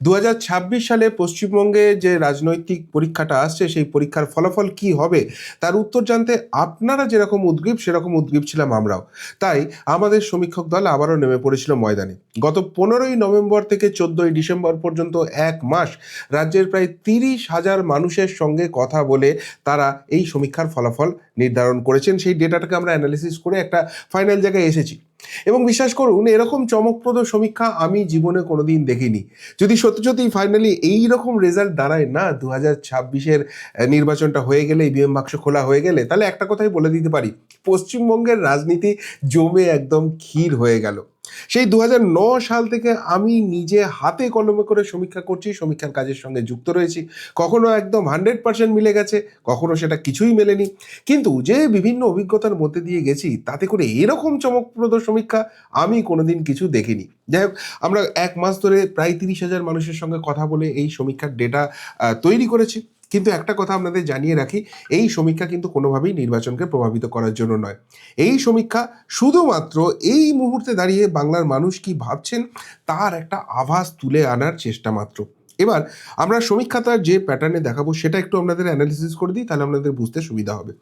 2026 সালে পশ্চিমবঙ্গে যে রাজনৈতিক পরীক্ষাটা আসছে সেই পরীক্ষার ফলাফল কি হবে তার উত্তর জানতে আপনারা যেরকম উদগ্রীব সেরকম উদগ্রীব ছিলাম আমরাও। তাই আমাদের সমীক্ষক দল আবারও নেমে পড়েছিল ময়দানে। গত 15ই নভেম্বর থেকে 14ই ডিসেম্বর পর্যন্ত এক মাস রাজ্যের প্রায় 30,000 মানুষের সঙ্গে কথা বলে তারা এই সমীক্ষার ফলাফল নির্ধারণ করেছেন। সেই ডেটাটাকে আমরা অ্যানালিসিস করে একটা ফাইনাল জায়গায় এসেছি এবং বিশ্বাস করুন এরকম চমকপ্রদ সমীক্ষা আমি জীবনে কোনোদিন দেখিনি। যদি সত্যি সত্যি ফাইনালি এইরকম রেজাল্ট দাঁড়ায় না 2026-এর নির্বাচনটা হয়ে গেলে, ইভিএম বাক্স খোলা হয়ে গেলে, তাহলে একটা কথাই বলে দিতে পারি, পশ্চিমবঙ্গের রাজনীতি জমে একদম ক্ষীর হয়ে গেল। সেই 2009 সাল থেকে আমি নিজে হাতে কলমে করে সমীক্ষা করছি, সমীক্ষার কাজের সঙ্গে যুক্ত রয়েছি। কখনো একদম 100% মিলে গেছে, কখনো সেটা কিছুই মেলেনি। কিন্তু যে বিভিন্ন অভিজ্ঞতার মধ্যে দিয়ে গেছি তাতে করে এরকম চমকপ্রদ সমীক্ষা আমি কোনোদিন কিছু দেখিনি। যাই হোক, আমরা এক মাস ধরে প্রায় 30,000 মানুষের সঙ্গে কথা বলে এই সমীক্ষার ডেটা তৈরি করেছি। কিন্তু একটা কথা আপনাদের জানিয়ে রাখি, এই সমীক্ষা কিন্তু কোনোভাবেই নির্বাচনকে প্রভাবিত করার জন্য নয়। এই সমীক্ষা শুধুমাত্র এই মুহূর্তে দাঁড়িয়ে বাংলার মানুষ কি ভাবছেন তার একটা আভাস তুলে আনার চেষ্টা মাত্র। এবার আমরা সমীক্ষাটার যে প্যাটার্নে দেখাবো সেটা একটু আপনাদের অ্যানালিসিস করে দিই, তাহলে আপনাদের বুঝতে সুবিধা হবে।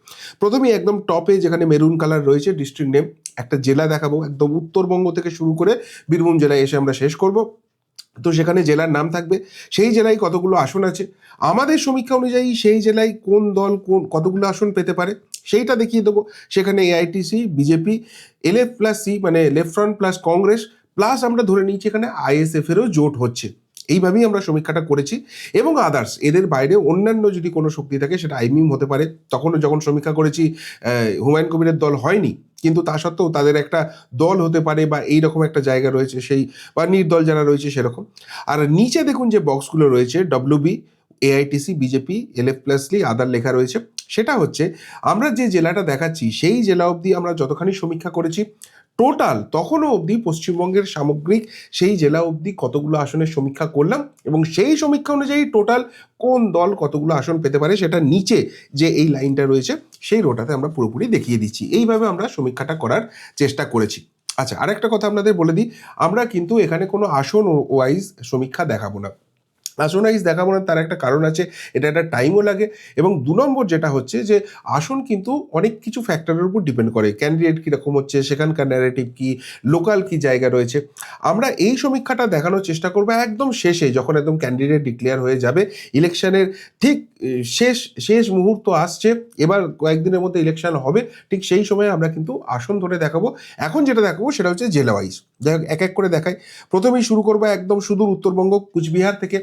প্রথমেই একদম টপে যেখানে মেরুন কালার রয়েছে ডিস্ট্রিক্ট নেম, একটা জেলা দেখাবো, একদম উত্তরবঙ্গ থেকে শুরু করে বীরভূম জেলায় এসে আমরা শেষ করব। তো সেখানে জেলার নাম থাকবে, সেই জেলায় কতগুলো আসন আছে, আমাদের সমীক্ষা অনুযায়ী সেই জেলায় কোন দল কোন কতগুলো আসন পেতে পারে সেইটা দেখিয়ে দেবো। সেখানে AITC, BJP, LF plus C মানে left front plus Congress plus আমরা ধরে নিচ্ছি এখানে আইএসএফ এরও জোট হচ্ছে। এইভাবেই আমরা সমীক্ষাটা করেছি এবং আদার্স এদের বাইরে অন্যান্য যদি কোনো শক্তি থাকে সেটা আইমিম হতে পারে। তখনও যখন সমীক্ষা করেছি হুমায়ুন কবিরের দল হয়নি, কিন্তু তা সত্ত্বেও তাদের একটা দল হতে পারে বা এইরকম একটা জায়গা রয়েছে, সেই বা নির্দল যারা রয়েছে সেরকম। আর নিচে দেখুন যে বক্সগুলো রয়েছে ডব্লিউবি, এআইটিসি, বিজেপি, এলএফ প্লাসলি আদার লেখা রয়েছে। সেটা হচ্ছে আমরা যে জেলাটা দেখাচ্ছি সেই জেলা অবধি আমরা যতখানি সমীক্ষা করেছি টোটাল তখনও অবধি পশ্চিমবঙ্গের সামগ্রিক সেই জেলা অবধি কতগুলো আসনের সমীক্ষা করলাম এবং সেই সমীক্ষা অনুযায়ী টোটাল কোন দল কতগুলো আসন পেতে পারে সেটা নিচে যে এই লাইনটা রয়েছে সেই রোটাতে আমরা পুরোপুরি দেখিয়ে দিচ্ছি। এইভাবে আমরা সমীক্ষাটা করার চেষ্টা করেছি। আচ্ছা, আরেকটা কথা আপনাদের বলে দিই, আমরা কিন্তু এখানে কোনো আসন ওয়াইজ সমীক্ষা দেখাবো না। আসন ওয়াইজ দেখাবো না, তার একটা কারণ আছে, এটা একটা টাইমও লাগে। এবং 2 নম্বর যেটা হচ্ছে যে আসন কিন্তু অনেক কিছু ফ্যাক্টরের উপর ডিপেন্ড করে, ক্যান্ডিডেট কীরকম হচ্ছে, সেখানকার ন্যারেটিভ কী, লোকাল কী জায়গা রয়েছে। আমরা এই সমীক্ষাটা দেখানোর চেষ্টা করবো একদম শেষে, যখন একদম ক্যান্ডিডেট ডিক্লেয়ার হয়ে যাবে, ইলেকশনের ঠিক শেষ শেষ মুহূর্ত আসছে, এবার কয়েকদিনের মধ্যে ইলেকশন হবে, ঠিক সেই সময় আমরা কিন্তু আসন ধরে দেখাবো। এখন যেটা দেখাবো সেটা হচ্ছে জেলা ওয়াইজ। যাই হোক, এক এক করে দেখাই। প্রথমেই শুরু করবো একদম সুদূর উত্তরবঙ্গ, কুচবিহার থেকে।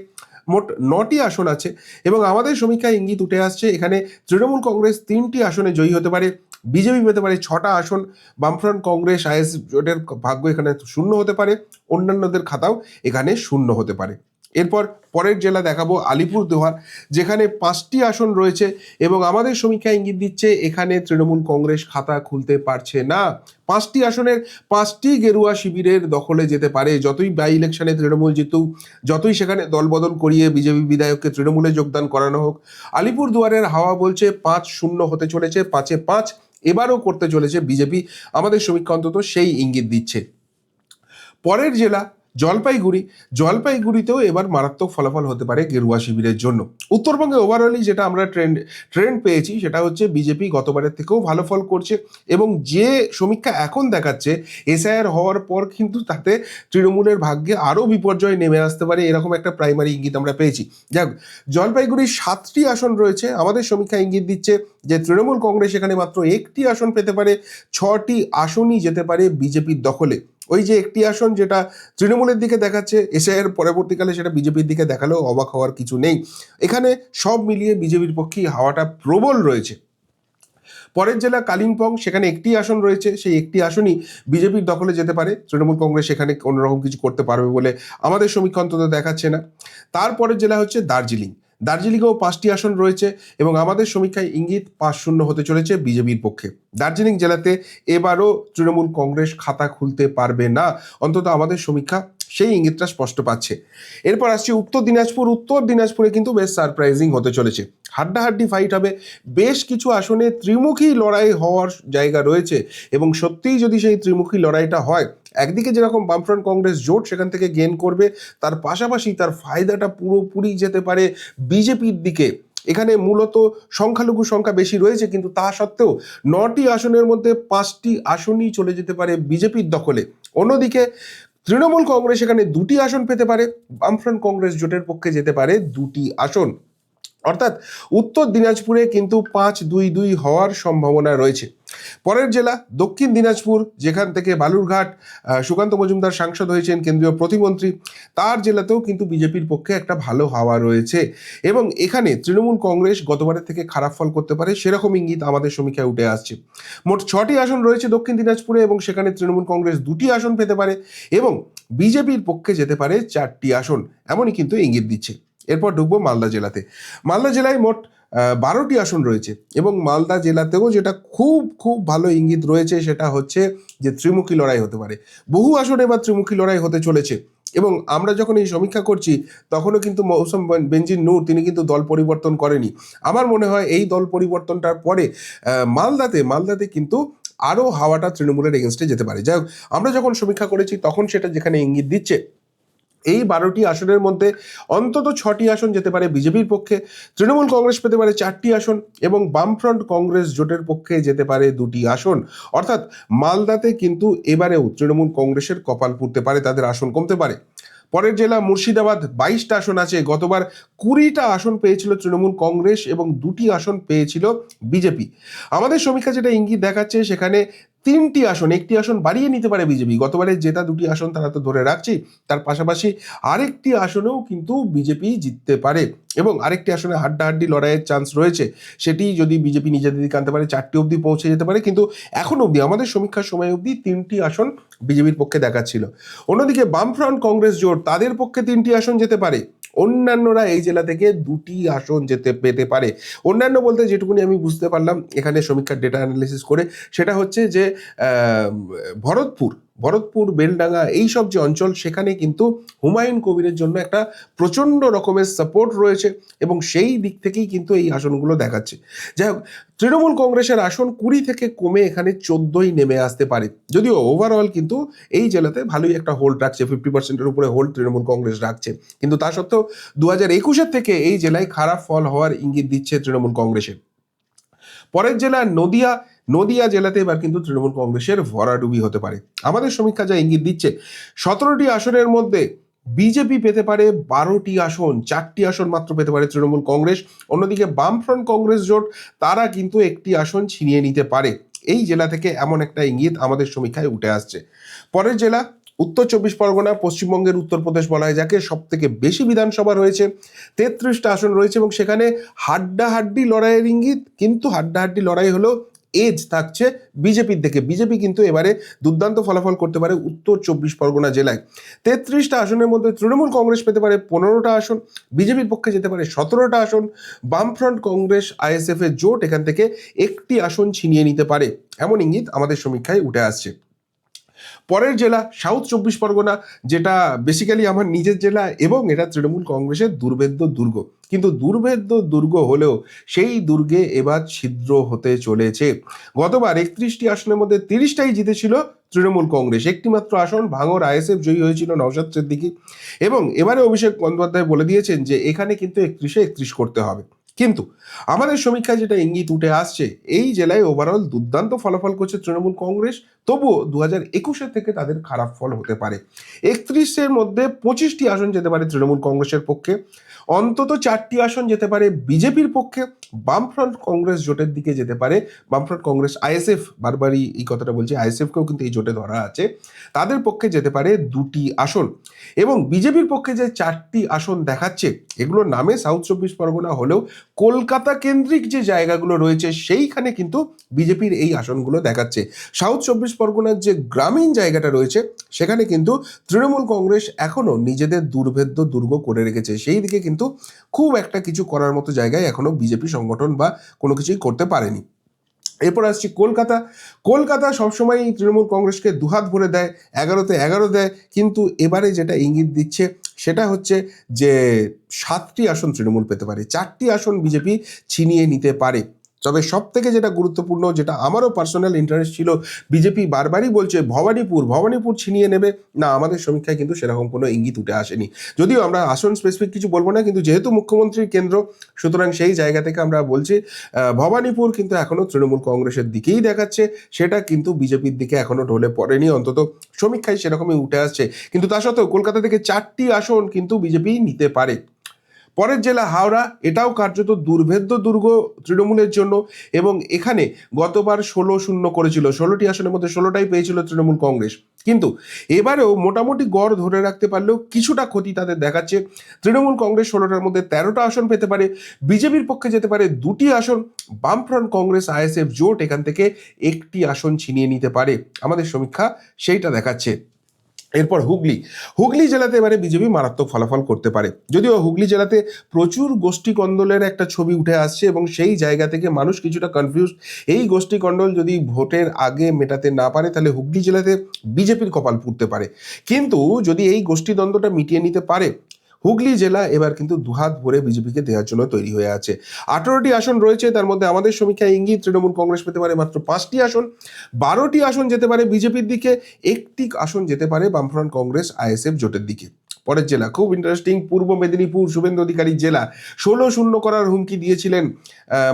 মোট 9টি আসন আছে এবং আমাদের সমীক্ষায় ইঙ্গিত উঠে আসছে এখানে তৃণমূল কংগ্রেস 3টি আসনে জয়ী হতে পারে, বিজেপি পেতে পারে 6টা আসন, বামফ্রন্ট, কংগ্রেস, আইএস জোটের ভাগ্য এখানে শূন্য হতে পারে, অন্যান্যদের খাতাও এখানে শূন্য হতে পারে। এরপর পরের জেলা দেখাবো আলিপুরদুয়ার, যেখানে 5টি আসন রয়েছে এবং আমাদের সমীক্ষা ইঙ্গিত দিচ্ছে এখানে তৃণমূল কংগ্রেস খাতা খুলতে পারছে না। 5টি আসনের 5টি গেরুয়া শিবিরের দখলে যেতে পারে, যতই বাই ইলেকশনে তৃণমূল জিতুক, যতই সেখানে দলবদল করিয়ে বিজেপি বিধায়ককে তৃণমূলে যোগদান করানো হোক, আলিপুরদুয়ারের হাওয়া বলছে 5-0 হতে চলেছে, 5-5 এবারও করতে চলেছে বিজেপি। আমাদের সমীক্ষা অন্তত সেই ইঙ্গিত দিচ্ছে। পরের জেলা জলপাইগুড়ি, জলপাইগুড়িতেও এবার মারাত্মক ফলাফল হতে পারে গেরুয়া শিবিরের জন্য। উত্তরবঙ্গে ওভারঅলই যেটা আমরা ট্রেন্ড পেয়েছি সেটা হচ্ছে বিজেপি গতবারের থেকেও ভালো ফল করছে এবং যে সমীক্ষা এখন দেখাচ্ছে এসআইআর হওয়ার পর কিন্তু তাতে তৃণমূলের ভাগ্যে আরও বিপর্যয় নেমে আসতে পারে, এরকম একটা প্রাইমারি ইঙ্গিত আমরা পেয়েছি। যাক, জলপাইগুড়ির 7টি আসন রয়েছে, আমাদের সমীক্ষা ইঙ্গিত দিচ্ছে যে তৃণমূল কংগ্রেস এখানে মাত্র 1টি আসন পেতে পারে, 6টি আসনই যেতে পারে বিজেপির দখলে। ওই যে একটি আসন যেটা তৃণমূলের দিকে দেখাচ্ছে, এসআইয়ের পরবর্তীকালে সেটা বিজেপির দিকে দেখালেও অবাক হওয়ার কিছু নেই। এখানে সব মিলিয়ে বিজেপির পক্ষেই হাওয়াটা প্রবল রয়েছে। পরের জেলা কালিম্পং, সেখানে একটি আসন রয়েছে, সেই একটি আসনই বিজেপির দখলে যেতে পারে, তৃণমূল কংগ্রেস সেখানে কোনোরকম কিছু করতে পারবে বলে আমাদের সমীক্ষা অন্তত দেখাচ্ছে না। তারপরের জেলা হচ্ছে দার্জিলিং, দার্জিলিংয়েও 5টি আসন রয়েছে এবং আমাদের সমীক্ষায় ইঙ্গিত 5-0 হতে চলেছে বিজেপির পক্ষে। দার্জিলিং জেলাতে এবারও তৃণমূল কংগ্রেস খাতা খুলতে পারবে না, অন্তত আমাদের সমীক্ষা সেই ইঙ্গিতটা স্পষ্ট পাচ্ছে। এরপর আসছে উত্তর দিনাজপুর। উত্তর দিনাজপুরে কিন্তু বেশ সারপ্রাইজিং হতে চলেছে, হাড্ডাহাড্ডি ফাইট হবে, বেশ কিছু আসনে ত্রিমুখী লড়াই হওয়ার জায়গা রয়েছে এবং সত্যিই যদি সেই ত্রিমুখী লড়াইটা হয়, একদিকে যেরকম বামফ্রন্ট কংগ্রেস জোট সেখান থেকে গেন করবে, তার পাশাপাশি তার ফায়দাটা পুরোপুরি যেতে পারে বিজেপির দিকে। এখানে মূলত সংখ্যালঘু সংখ্যা বেশি রয়েছে, কিন্তু তা সত্ত্বেও 9টি আসনের মধ্যে 5টি আসনই চলে যেতে পারে বিজেপির দখলে। অন্যদিকে তৃণমূল কংগ্রেস এখানে 2টি আসন পেতে পারে, বামফ্রন্ট কংগ্রেস জোটের পক্ষে যেতে পারে 2টি আসন। অর্থাৎ উত্তর দিনাজপুরে কিন্তু 5-2-2 হওয়ার সম্ভাবনা রয়েছে। পরের জেলা দক্ষিণ দিনাজপুর, যেখান থেকে বালুরঘাট সুকান্ত মজুমদার সাংসদ হয়েছেন, কেন্দ্রীয় প্রতিমন্ত্রী, তার জেলাতেও কিন্তু বিজেপির পক্ষে একটা ভালো হাওয়া রয়েছে এবং এখানে তৃণমূল কংগ্রেস গতবারের থেকে খারাপ ফল করতে পারে সেরকম ইঙ্গিত আমাদের সমীক্ষায় উঠে আসছে। মোট 6টি আসন রয়েছে দক্ষিণ দিনাজপুরে এবং সেখানে তৃণমূল কংগ্রেস 2টি আসন পেতে পারে এবং বিজেপির পক্ষে যেতে পারে 4টি আসন, এমনই কিন্তু ইঙ্গিত দিচ্ছে। এরপর ঢুকবো মালদা জেলাতে। মালদা জেলায় মোট 12টি আসন রয়েছে এবং মালদা জেলাতেও যেটা খুব খুব ভালো ইঙ্গিত রয়েছে সেটা হচ্ছে যে ত্রিমুখী লড়াই হতে পারে। বহু আসনে এবার ত্রিমুখী লড়াই হতে চলেছে এবং আমরা যখন এই সমীক্ষা করছি তখনও কিন্তু মৌসুম বেনজির নূর তিনি কিন্তু দল পরিবর্তন করেনি। আমার মনে হয় এই দল পরিবর্তনটার পরে মালদাতে কিন্তু আরও হাওয়াটা তৃণমূলের এগেনস্টে যেতে পারে। যাই হোক, আমরা যখন সমীক্ষা করেছি তখন সেটা যেখানে ইঙ্গিত দিচ্ছে এই 12টি আসনের মধ্যে অন্তত 6টি আসন যেতে পারে বিজেপির পক্ষে, তৃণমূল কংগ্রেস পেতে পারে 4টি আসন এবং বামফ্রন্ট কংগ্রেস জোটের পক্ষে যেতে পারে 2টি আসন। অর্থাৎ মালদাতে কিন্তু এবারেও তৃণমূল কংগ্রেসের কপাল পুড়তে পারে, তাদের আসন কমতে পারে। পরের জেলা মুর্শিদাবাদ, 22টা আসন আছে। গতবার 20টা আসন পেয়েছিল তৃণমূল কংগ্রেস এবং 2টি আসন পেয়েছিল বিজেপি। আমাদের সমীক্ষা যেটা ইঙ্গিত দেখাচ্ছে সেখানে 3টি আসন, 1টি আসন বাড়িয়ে নিতে পারে বিজেপি। গতবারে জেতা 2টি আসন তারা তো ধরে রাখছেই, তার পাশাপাশি আরেকটি আসনেও কিন্তু বিজেপি জিততে পারে এবং আরেকটি আসনে হাড্ডাহাড্ডি লড়াইয়ের চান্স রয়েছে, সেটি যদি বিজেপি নিজেদের দিকে আনতে পারে 4টি অবধি পৌঁছে যেতে পারে, কিন্তু এখন অবধি আমাদের সমীক্ষার সময় অবধি 3টি আসন বিজেপির পক্ষে দেখাচ্ছিল। অন্যদিকে বামফ্রন্ট কংগ্রেস জোট, তাদের পক্ষে 3টি আসন যেতে পারে, অন্যান্যরা এই জেলা থেকে 2টি আসন পেতে পারে। অন্যান্য বলতে যেটুকুনি আমি বুঝতে পারলাম এখানে সমীক্ষার ডেটা অ্যানালিসিস করে, সেটা হচ্ছে যে ভরতপুর বেলডাঙ্গা এইসব যে অঞ্চল, সেখানে কিন্তু হুমায়ুন কবিরের জন্য একটা প্রচণ্ড রকমের সাপোর্ট রয়েছে এবং সেই দিক থেকেই কিন্তু এই আসনগুলো দেখাচ্ছে। যাই হোক, তৃণমূল কংগ্রেসের আসন 20 থেকে কমে এখানে 14ই নেমে আসতে পারে, যদিও ওভারঅল কিন্তু এই জেলাতে ভালোই একটা হোল্ড রাখছে, 50%-এর উপরে হোল্ড তৃণমূল কংগ্রেস রাখছে। কিন্তু তা সত্ত্বেও 2021-এর থেকে এই জেলায় খারাপ ফল হওয়ার ইঙ্গিত দিচ্ছে তৃণমূল কংগ্রেসের। পরের জেলা নদিয়া জেলাতে এবার কিন্তু তৃণমূল কংগ্রেসের ভরাডুবি হতে পারে। আমাদের সমীক্ষা যা ইঙ্গিত দিচ্ছে 17টি আসনের মধ্যে বিজেপি পেতে পারে 12টি আসন, 4টি আসন মাত্র পেতে পারে তৃণমূল কংগ্রেস। অন্যদিকে বামফ্রন্ট কংগ্রেস জোট তারা কিন্তু একটি আসন ছিনিয়ে নিতে পারে। এই জেলা থেকে এমন একটা ইঙ্গিত আমাদের সমীক্ষায় উঠে আসছে। পরের জেলা উত্তর 24 পরগনা, পশ্চিমবঙ্গের উত্তরপ্রদেশ বলা হয় যাকে, সব থেকে বেশি বিধানসভা রয়েছে, 33টা আসন রয়েছে এবং সেখানে হাড্ডাহাড্ডি লড়াইয়ের ইঙ্গিত, কিন্তু হাড্ডাহাড্ডি লড়াই হলো এজ থাকছে বিজেপির দিকে। বিজেপি কিন্তু এবারে দুর্দান্ত ফলাফল করতে পারে উত্তর 24 পরগনা জেলায়। 33টা আসনের মধ্যে তৃণমূল কংগ্রেস পেতে পারে 15টা আসন, বিজেপির পক্ষে যেতে পারে 17টা আসন, বামফ্রন্ট কংগ্রেস আইএসএফ এর জোট এখান থেকে একটি আসন ছিনিয়ে নিতে পারে, এমন ইঙ্গিত আমাদের সমীক্ষায় উঠে আসছে। পরের জেলা সাউথ 24 পরগনা, যেটা বেসিক্যালি আমার নিজের জেলা এবং এটা তৃণমূল কংগ্রেসের দুর্ভেদ্য দুর্গ, কিন্তু দুর্ভেদ্য দুর্গ হলেও সেই দুর্গে এবার ছিদ্র হতে চলেছে। গতবার 31টি আসনের মধ্যে 30টাই জিতেছিল তৃণমূল কংগ্রেস, একটি মাত্র আসন ভাঙর আইএসএফ জয়ী হয়েছিল নওশাদ সিদ্দিকী এবং এবারে অভিষেক বন্দ্যোপাধ্যায় বলে দিয়েছেন যে এখানে কিন্তু 31-এ 31 করতে হবে। কিন্তু আমাদের সমীক্ষায় যেটা ইঙ্গিত উঠে আসছে, এই জেলায় ওভারঅল দুর্দান্ত ফলাফল করছে তৃণমূল কংগ্রেস, তবুও 2021-এর থেকে তাদের খারাপ ফল হতে পারে। 31-এর মধ্যে 25টি আসন যেতে পারে তৃণমূল কংগ্রেসের পক্ষে, অন্তত 4টি আসন যেতে পারে বিজেপির পক্ষে, বামফ্রন্ট কংগ্রেস জোটের দিকে যেতে পারে, বামফ্রন্ট কংগ্রেস আইএসএফ, বারবারই এই কথাটা বলছি, আইএসএফকেও কিন্তু এই জোটে ধরা আছে, তাদের পক্ষে যেতে পারে 2টি আসন এবং বিজেপির পক্ষে যে 4টি আসন দেখাচ্ছে এগুলোর নামে সাউথ 24 পরগনা হলেও কলকাতা কেন্দ্রিক যে জায়গাগুলো রয়েছে সেইখানে কিন্তু বিজেপির এই আসনগুলো দেখাচ্ছে। সাউথ 24 পরগনার যে গ্রামীণ জায়গাটা রয়েছে সেখানে কিন্তু তৃণমূল কংগ্রেস এখনো নিজেদের দুর্ভেদ্য দুর্গ করে রেখেছে, সেই দিকে কিন্তু খুব একটা কিছু করার মতো জায়গায় এখনো বিজেপি সংগঠন বা কোনো কিছুই করতে পারেনি। এরপর আসছি কলকাতা। কলকাতা সবসময় তৃণমূল কংগ্রেসকে দুহাত ভরে দেয়, 11তে 11 দেয়, কিন্তু এবারে যেটা ইঙ্গিত দিচ্ছে সেটা হচ্ছে যে 7টি আসন তৃণমূল পেতে পারে, 4টি আসন বিজেপি ছিনিয়ে নিতে পারে। তবে সব থেকে যেটা গুরুত্বপূর্ণ, যেটা আমারও পার্সোনাল ইন্টারেস্ট ছিল, বিজেপি বারবারই বলছে ভবানীপুর ছিনিয়ে নেবে, না আমাদের সমীক্ষায় কিন্তু সেরকম কোনো ইঙ্গিত উঠে আসেনি। যদিও আমরা আসন স্পেসিফিক কিছু বলবো না, কিন্তু যেহেতু মুখ্যমন্ত্রীর কেন্দ্র, সুতরাং সেই জায়গা থেকে আমরা বলছি ভবানীপুর কিন্তু এখনো তৃণমূল কংগ্রেসের দিকেই দেখাচ্ছে, সেটা কিন্তু বিজেপির দিকে এখনো ঢলে পড়েনি, অন্তত সমীক্ষায় সেরকমই উঠে আসছে। কিন্তু তা সত্ত্বেও কলকাতা থেকে 4টি আসন কিন্তু বিজেপি নিতে পারে। পরের জেলা হাওড়া, এটাও কার্যত দুর্ভেদ্য দুর্গ তৃণমূলের জন্য, এবং এখানে গতবার 16-0 করেছিল, 16টি আসনের মধ্যে 16টাই পেয়েছিল তৃণমূল কংগ্রেস, কিন্তু এবারেও মোটামুটি গড় ধরে রাখতে পারলেও কিছুটা ক্ষতি তাদের দেখাচ্ছে। তৃণমূল কংগ্রেস 16টার মধ্যে 13টা আসন পেতে পারে, বিজেপির পক্ষে যেতে পারে 2টি আসন, বামফ্রন্ট কংগ্রেস আইএসএফ জোট এখান থেকে 1টি আসন ছিনিয়ে নিতে পারে, আমাদের সমীক্ষা সেইটা দেখাচ্ছে। এরপর হুগলি জেলাতে এবারে বিজেপি মারাত্মক ফলাফল করতে পারে, যদিও হুগলি জেলাতে প্রচুর গোষ্ঠী কন্দলের একটা ছবি উঠে আসছে এবং সেই জায়গা থেকে মানুষ কিছুটা কনফিউজ। এই গোষ্ঠী কন্দল যদি ভোটের আগে মেটাতে না পারে তাহলে হুগলি জেলাতে বিজেপির কপাল পুড়তে পারে, কিন্তু যদি এই গোষ্ঠী দ্বন্দ্বটা মিটিয়ে নিতে পারে, হুগলি জেলা এবার কিন্তু দুহাত ভরে বিজেপিকে দেওয়ার জন্য তৈরি হয়ে আছে। 18টি আসন রয়েছে, তার মধ্যে আমাদের সমীক্ষায় ইঙ্গিত তৃণমূল কংগ্রেস পেতে পারে মাত্র 5টি আসন, 12টি আসন যেতে পারে বিজেপির দিকে, 1টি আসন যেতে পারে বামফ্রন্ট কংগ্রেস আইএসএফ জোটের দিকে। পরের জেলা খুব ইন্টারেস্টিং, পূর্ব মেদিনীপুর, শুভেন্দু অধিকারীর জেলা। 16-0 করার হুমকি দিয়েছিলেন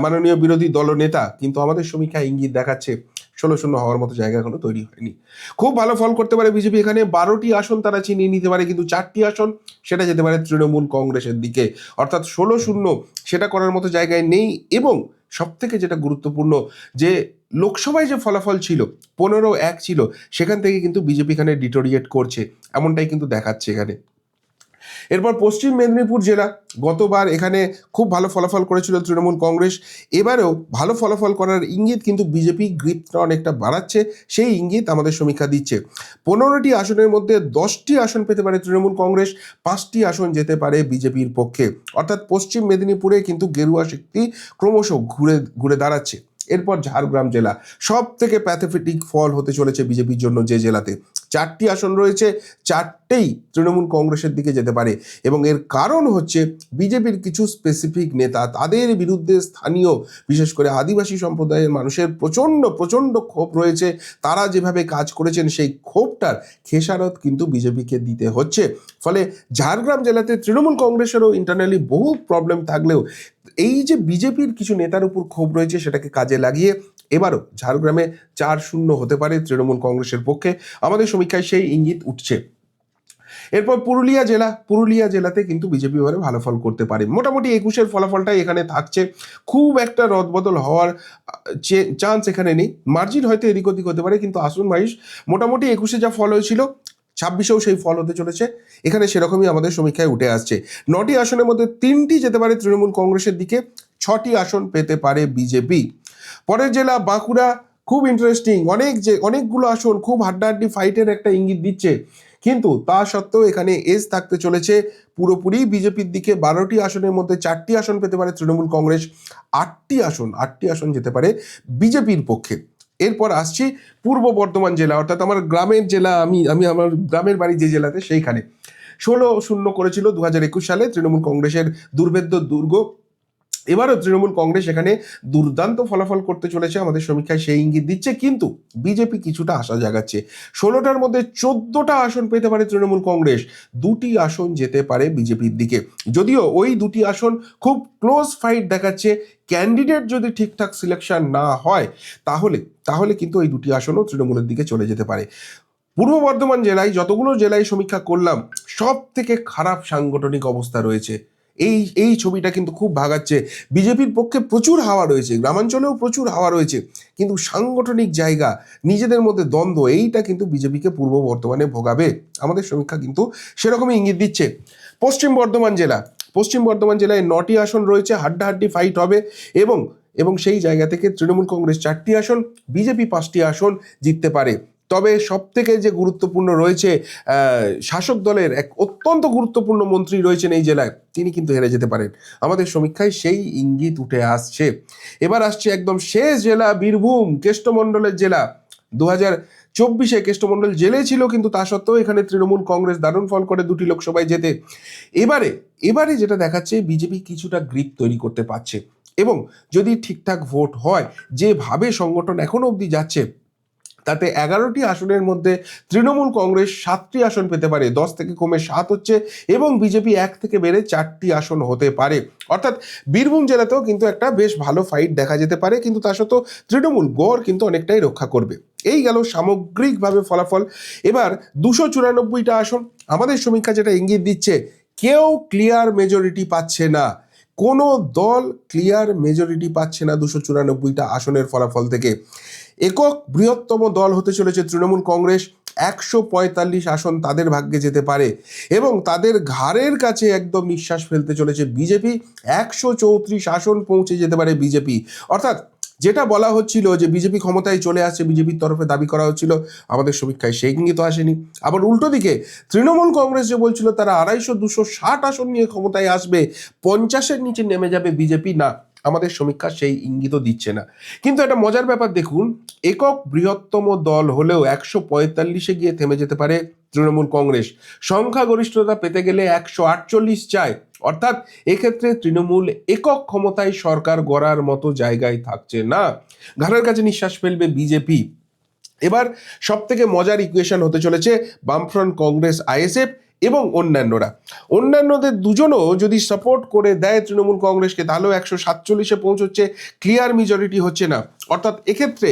মাননীয় বিরোধী দলনেতা, কিন্তু আমাদের সমীক্ষায় ইঙ্গিত দেখাচ্ছে 16-0 হওয়ার মতো জায়গা এখনো তৈরি হয়নি। খুব ভালো ফল করতে পারে বিজেপি এখানে, 12টি আসন তারা ছিনিয়ে নিতে পারে, কিন্তু 4টি আসন সেটা যেতে পারে তৃণমূল কংগ্রেসের দিকে, অর্থাৎ 16-0 সেটা করার মতো জায়গায় নেই। এবং সব থেকে যেটা গুরুত্বপূর্ণ, যে লোকসভায় যে ফলাফল ছিল 15-1 ছিল, সেখান থেকে কিন্তু বিজেপি এখানে ডিটোরিয়েট করছে, এমনটাই কিন্তু দেখাচ্ছে এখানে। এরপর পশ্চিম মেদিনীপুর জেলা, গতবার এখানে খুব ভালো ফলাফল করেছিল তৃণমূল কংগ্রেস, এবারেও ভালো ফলাফল করার ইঙ্গিত কিন্তু বিজেপি গ্রিপটা অনেকটা বাড়াচ্ছে, সেই ইঙ্গিত আমাদের সমীক্ষা দিচ্ছে। 15টি আসনের মধ্যে 10টি আসন পেতে পারে তৃণমূল কংগ্রেস, 5টি আসন যেতে পারে বিজেপির পক্ষে, অর্থাৎ পশ্চিম মেদিনীপুরে কিন্তু গেরুয়া শক্তি ক্রমশ ঘুরে ঘুরে দাঁড়াচ্ছে। এরপর ঝাড়গ্রাম জেলা, সব থেকে প্যাথেটিক ফল হতে চলেছে বিজেপির জন্য, যে জেলাতে 4টি আসন রয়েছে, 4টেই তৃণমূল কংগ্রেসের দিকে যেতে পারে, এবং এর কারণ হচ্ছে বিজেপির কিছু স্পেসিফিক নেতা, তাদের বিরুদ্ধে স্থানীয় বিশেষ করে আদিবাসী সম্প্রদায়ের মানুষের প্রচণ্ড প্রচণ্ড ক্ষোভ রয়েছে, তারা যেভাবে কাজ করেছেন সেই ক্ষোভটার খেসারত কিন্তু বিজেপিকে দিতে হচ্ছে। ফলে ঝাড়গ্রাম জেলাতে তৃণমূল কংগ্রেসেরও ইন্টারনালি বহু প্রবলেম থাকলেও এই যে বিজেপির কিছু নেতার উপর ক্ষোভ রয়েছে, সেটাকে কাজে লাগিয়ে এবারও ঝাড়গ্রামে 4-0 হতে পারে তৃণমূল কংগ্রেসের পক্ষে, আমাদের সমীক্ষায় সেই ইঙ্গিত উঠছে। এরপর পুরুলিয়া জেলাতে কিন্তু বিজেপি এবারে ভালো ফল করতে পারে, মোটামুটি 21-এর ফলাফলটাই এখানে থাকছে, খুব একটা রদবদল হওয়ার চান্স এখানে নেই, মার্জিন হয়তো এদিক ওদিক হতে পারে, কিন্তু আসুন মাইশ মোটামুটি 21-এ যা ফল হয়েছিল 26-এও সেই ফল হতে চলেছে, এখানে সেরকমই আমাদের সমীক্ষায় উঠে আসছে। 9টি আসনের মধ্যে 3টি যেতে পারে তৃণমূল কংগ্রেসের দিকে, 6টি আসন পেতে পারে বিজেপি। পরের জেলা বাঁকুড়া, খুব ইন্টারেস্টিং, অনেকগুলো আসন, খুব হাড্ডাহাড্ডি ফাইটের একটা ইঙ্গিত দিচ্ছে, কিন্তু তা সত্ত্বেও এখানে এজ থাকতে চলেছে পুরোপুরি বিজেপির দিকে। 12টি আসনের মধ্যে 4টি আসন পেতে পারে তৃণমূল কংগ্রেস, 8টি আসন যেতে পারে বিজেপির পক্ষে। এরপর আসছি পূর্ব বর্ধমান জেলা, অর্থাৎ আমার গ্রামের জেলা, আমি আমার গ্রামের বাড়ি যে জেলাতে, সেইখানে 16-0 করেছিল 2021 সালে তৃণমূল কংগ্রেসের দুর্ভেদ্য দুর্গ, এবারও তৃণমূল কংগ্রেস এখানে দুর্দান্ত ফলাফল করতে চলেছে, আমাদের সমীক্ষায় সেই ইঙ্গিত দিচ্ছে, কিন্তু বিজেপি কিছুটা আশা জাগাচ্ছে। 16টার মধ্যে 14টা আসন পেতে পারে তৃণমূল কংগ্রেস, 2টি আসন যেতে পারে বিজেপির দিকে, যদিও ওই 2টি আসন খুব ক্লোজ ফাইট দেখাচ্ছে, ক্যান্ডিডেট যদি ঠিকঠাক সিলেকশন না হয় তাহলে কিন্তু এই 2টি আসনও তৃণমূলের দিকে চলে যেতে পারে। পূর্ব বর্ধমান জেলায় যতগুলো জেলায় সমীক্ষা করলাম, সব থেকে খারাপ সাংগঠনিক অবস্থা রয়েছে, এই ছবিটা কিন্তু খুব ভাগাচ্ছে। বিজেপির পক্ষে প্রচুর হাওয়া রয়েছে, গ্রামাঞ্চলেও প্রচুর হাওয়া রয়েছে, কিন্তু সাংগঠনিক জায়গা, নিজেদের মধ্যে দ্বন্দ্ব, এইটা কিন্তু বিজেপিকে পূর্ব বর্ধমানে ভোগাবে, আমাদের সমীক্ষা কিন্তু সেরকমই ইঙ্গিত দিচ্ছে। পশ্চিম বর্ধমান জেলায় 9টি আসন রয়েছে, হাড্ডাহাড্ডি ফাইট হবে, এবং সেই জায়গা থেকে তৃণমূল কংগ্রেস 4টি আসন, বিজেপি 5টি আসন জিততে পারে। তবে সবথেকে যে গুরুত্বপূর্ণ রয়েছে শাসক দলের এক অত্যন্ত গুরুত্বপূর্ণ মন্ত্রী রয়েছেন এই জেলায়, তিনি কিন্তু হেরে যেতে পারেন। আমাদের সমীক্ষায় সেই ইঙ্গিত উঠে আসছে। এবার আসছে একদম শেষ জেলা, বীরভূম কেষ্টমণ্ডলের জেলা। 2024 কেষ্টমণ্ডল জেলে ছিল, কিন্তু তা সত্ত্বেও এখানে তৃণমূল কংগ্রেস দারুণ ফল করে 2টি লোকসভায় যেতে। এবারে যেটা দেখাচ্ছে, বিজেপি কিছুটা গ্রিপ তৈরি করতে পারছে, এবং যদি ঠিকঠাক ভোট হয়, যেভাবে সংগঠন এখনো অবধি যাচ্ছে, তাতে 11টি আসনের মধ্যে তৃণমূল কংগ্রেস 7টি আসন পেতে পারে, 10 থেকে কমে 7 হচ্ছে, এবং বিজেপি 1 থেকে বেড়ে 4টি আসন হতে পারে। অর্থাৎ বীরভূম জেলাতেও কিন্তু একটা বেশ ভালো ফাইট দেখা যেতে পারে, কিন্তু তা সত্ত্বেও তৃণমূল গড় কিন্তু অনেকটাই রক্ষা করবে। এই গেল সামগ্রিকভাবে ফলাফল। এবার 294টা আসন, আমাদের সমীক্ষা যেটা ইঙ্গিত দিচ্ছে, কেউ ক্লিয়ার মেজরিটি পাচ্ছে না, কোনো দল ক্লিয়ার মেজরিটি পাচ্ছে না 294টা আসনের ফলাফল থেকে। একক বৃহত্তম দল হতে চলেছে তৃণমূল কংগ্রেস, 145 আসন তাদের ভাগ্যে যেতে পারে, এবং তাদের ঘাড়ের কাছে একদম নিঃশ্বাস ফেলতে চলেছে বিজেপি, 134 আসন পৌঁছে যেতে পারে বিজেপি। অর্থাৎ যেটা বলা হচ্ছিল যে বিজেপি ক্ষমতায় চলে আসছে, বিজেপির তরফে দাবি করা হচ্ছিল, আমাদের সমীক্ষায় সেই ইঙ্গিত আসেনি। আবার উল্টো দিকে তৃণমূল কংগ্রেস যে বলছিল তারা 250-260 আসন নিয়ে ক্ষমতায় আসবে, 50-এর নিচে নেমে যাবে বিজেপি, না, আমাদের সমীক্ষা সেই ইঙ্গিতও দিচ্ছে না। কিন্তু একটা মজার ব্যাপার দেখুন, একক বৃহত্তম দল হলেও 145-এ গিয়ে থেমে যেতে পারে তৃণমূল কংগ্রেস। সংখ্যাগরিষ্ঠতা পেতে গেলে 148 চায়, অর্থাৎ এক্ষেত্রে তৃণমূল একক ক্ষমতায় সরকার গড়ার মতো জায়গায় থাকছে না, ঘাড়ের কাছে নিঃশ্বাস ফেলবে বিজেপি। এবার সব থেকে মজার ইকুয়েশন হতে চলেছে বামফ্রন্ট কংগ্রেস, আইএসএফ এবং অন্যান্যদের দুজনও যদি সাপোর্ট করে দেয় তৃণমূল কংগ্রেসকে, তাহলেও 147-এ পৌঁছচ্ছে, ক্লিয়ার মেজরিটি হচ্ছে না। অর্থাৎ এক্ষেত্রে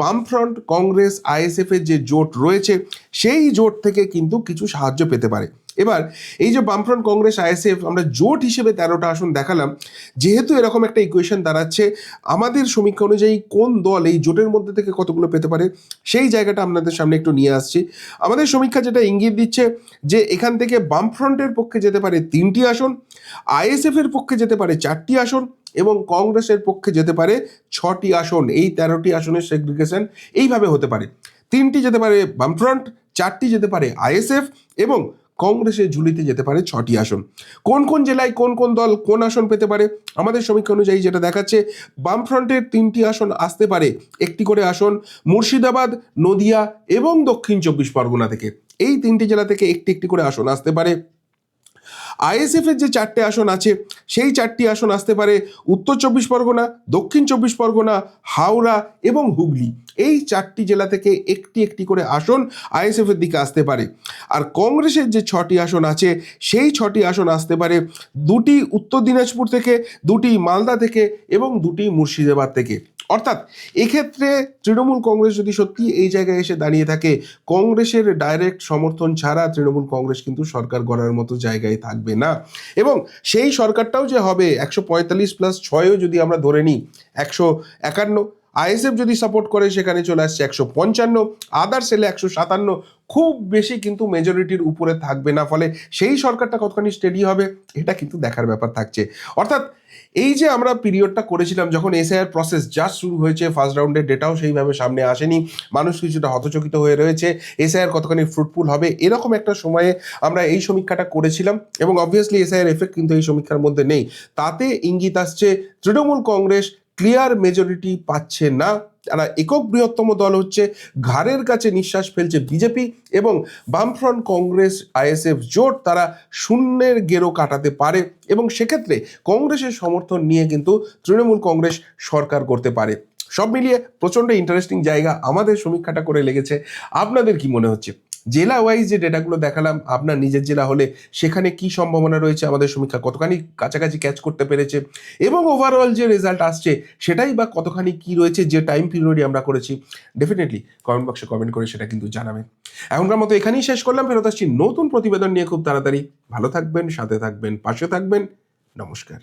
বামফ্রন্ট কংগ্রেস, আইএসএফ এর যে জোট রয়েছে, সেই জোট থেকে কিন্তু কিছু সাহায্য পেতে পারে। এবার এই যে বামফ্রন্ট কংগ্রেস, আইএসএফ আমরা জোট হিসেবে 13টা আসন দেখালাম, যেহেতু এরকম একটা ইকুয়েশন দাঁড়াচ্ছে, আমাদের সমীক্ষা অনুযায়ী কোন দল এই জোটের মধ্যে থেকে কতগুলো পেতে পারে, সেই জায়গাটা আপনাদের সামনে একটু নিয়ে আসছি। আমাদের সমীক্ষা যেটা ইঙ্গিত দিচ্ছে যে এখান থেকে বামফ্রন্টের পক্ষে যেতে পারে 3টি আসন, আইএসএফ এর পক্ষে যেতে পারে 4টি আসন, এবং কংগ্রেসের পক্ষে যেতে পারে 6টি আসন। এই 13টি আসনের সেগ্রিগেশন এইভাবে হতে পারে: 3টি যেতে পারে বামফ্রন্ট, 4টি যেতে পারে আইএসএফ, এবং কংগ্রেসের ঝুলিতে যেতে পারে 6টি আসন। কোন কোন জেলায় কোন কোন দল কোন আসন পেতে পারে, আমাদের সমীক্ষা অনুযায়ী যেটা দেখাচ্ছে, বামফ্রন্টের 3টি আসন আসতে পারে, একটি করে আসন মুর্শিদাবাদ, নদিয়া এবং দক্ষিণ 24 পরগনা থেকে। এই 3টি জেলা থেকে একটি একটি করে আসন আসতে পারে। আইএসএফ এর যে 4টে আসন আছে, সেই 4টি আসন আসতে পারে উত্তর 24 পরগনা, দক্ষিণ 24 পরগনা, হাওড়া এবং হুগলি। এই 4টি জেলা থেকে একটি একটি করে আসন আইএসএফ এর দিকে আসতে পারে। আর কংগ্রেসের যে 6টি আসন আছে, সেই 6টি আসন আসতে পারে 2টি উত্তর দিনাজপুর থেকে, 2টি মালদা থেকে এবং 2টি মুর্শিদাবাদ থেকে। অর্থাৎ এক্ষেত্রে তৃণমূল কংগ্রেস যদি সত্যি এই জায়গায় এসে দাঁড়িয়ে থাকে, কংগ্রেসের ডাইরেক্ট সমর্থন ছাড়া তৃণমূল কংগ্রেস কিন্তু সরকার গড়ার মতো জায়গায় থাকবে না। এবং সেই সরকারটাও যে হবে 145+6ও যদি আমরা ধরে নিই 151, আইএসএফ যদি সাপোর্ট করে সেখানে চলে আসছে 155, আদার্স এলে 157, খুব বেশি কিন্তু মেজরিটির উপরে থাকবে না। ফলে সেই সরকারটা কতখানি স্টেডি হবে, এটা কিন্তু দেখার ব্যাপার থাকছে। অর্থাৎ এই যে আমরা পিরিয়ডটা করেছিলাম, যখন এসআইআর প্রসেস জাস্ট শুরু হয়েছে, ফার্স্ট রাউন্ডের ডেটাও সেইভাবে সামনে আসেনি, মানুষ কিছুটা হতচকিত হয়ে রয়েছে, এসআইআর কতখানি ফ্রুটফুল হবে, এরকম একটা সময়ে আমরা এই সমীক্ষাটা করেছিলাম, এবং অবভিয়াসলি এসআইআর এফেক্ট কিন্তু এই সমীক্ষার মধ্যে নেই। তাতে ইঙ্গিত আসছে তৃণমূল কংগ্রেস ক্লিয়ার মেজরিটি পাচ্ছে না, তারা একক বৃহত্তম দল হচ্ছে, ঘাড়ের কাছে নিঃশ্বাস ফেলছে বিজেপি, এবং বামফ্রন্ট কংগ্রেস, আইএসএফ জোট তারা শূন্যের গেরো কাটাতে পারে, এবং সেক্ষেত্রে কংগ্রেসের সমর্থন নিয়ে কিন্তু তৃণমূল কংগ্রেস সরকার করতে পারে। সব মিলিয়ে প্রচণ্ড ইন্টারেস্টিং জায়গা আমাদের সমীক্ষাটা করে লেগেছে। আপনাদের কি মনে হচ্ছে? জেলা ওয়াইজ যে ডেটাগুলো দেখালাম, আপনার নিজের জেলা হলে সেখানে কি সম্ভাবনা রয়েছে, আমাদের সমীক্ষা কতখানি কাছাকাছি ক্যাচ করতে পেরেছে, এবং ওভারঅল যে রেজাল্ট আসছে সেটাই বা কতখানি কি রয়েছে যে টাইম পিরিয়ডে আমরা করেছি, ডেফিনেটলি কমেন্ট বক্সে কমেন্ট করে সেটা কিন্তু জানাবেন। এখনকার মতো এখানেই শেষ করলাম, ফেরত আসছি নতুন প্রতিবেদন নিয়ে খুব তাড়াতাড়ি। ভালো থাকবেন, সাথে থাকবেন, পাশে থাকবেন। নমস্কার।